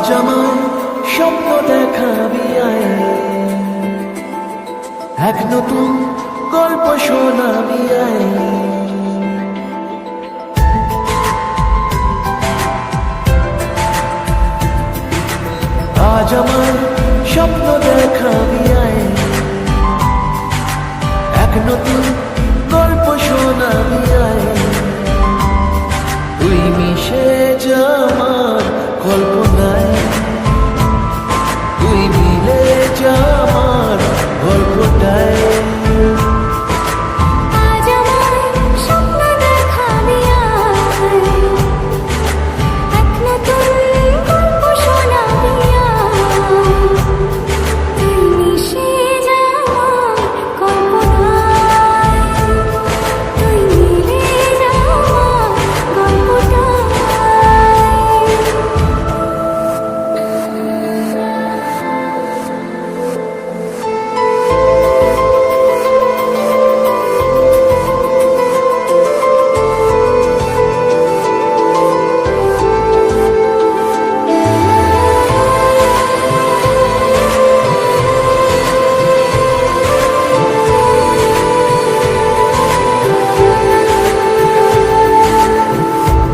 আজ আমায় স্বপ্ন দেখাবি আয়, এক নতুন গল্প শোনাবি আয়। আজ আমায় স্বপ্ন দেখাবি আয়, এক নতুন গল্প শোনাবি আয়। তুই মিশে যা আমার কল্পনায়, তুই মিলে যা আমার গল্পটায়। আজ আমায় স্বপ্ন দেখাবি আয়, এক নতুন গল্প শোনাবি আয়। তুই মিশে যা আমার কল্পনায়, তুই মিলে যা আমার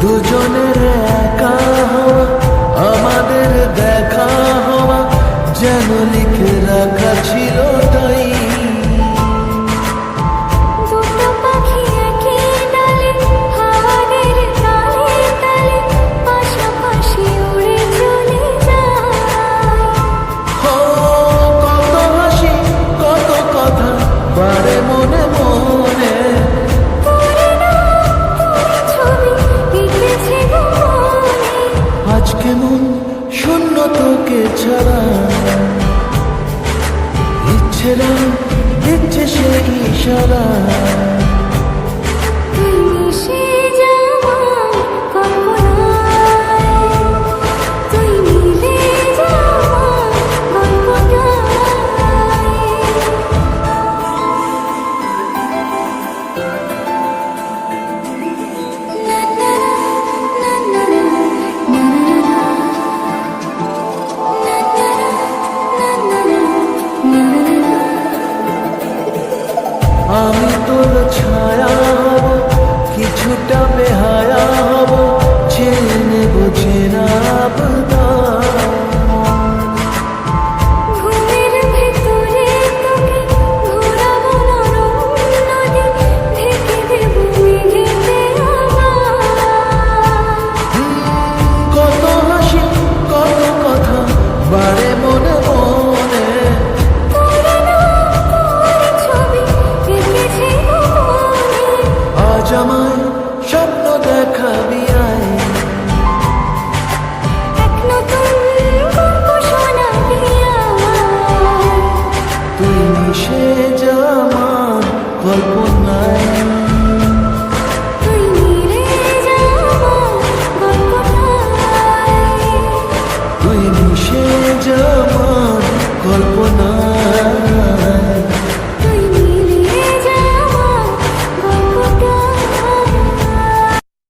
দুজনের একা হওয়া, আমাদের দেখা হওয়া যেন লিখে রাখা ছিল তাই। দুটো পাখি একই ডালে, হাওয়াদের তালে তালে পাশাপাশি উড়ে চলে যায়। ও কত হাসি কত কথা বারে মনে মনে, তোরে না তোর ছবি এঁকেছে গোপনে। আজ কেমন শূন্য তোকে ছাড়া, ইচ্ছেরা দিচ্ছে সে ইশারা। তুই মিশে যা আমার কল্পনায়, তুই মিলে যা আমার গল্পটায়। আমি তোর ছায়া হব, কিছুটা বেহায়া হব, চেয়ে নেব চেনা আবদার। ঘুমের ভেতরে তোকে ঘোরাবো নরম নদী, ঢেকে দেব মেঘেতে আবার। কত হাসি কত কথা বারে মনে মনে, তোরে না তোর ছবি এঁকেছে গোপনে। আজ আমায় স্বপ্ন দেখাবি আয়, এক নতুন গল্প শোনাবি আয়। তুই মিশে যা আমার কল্পনায়।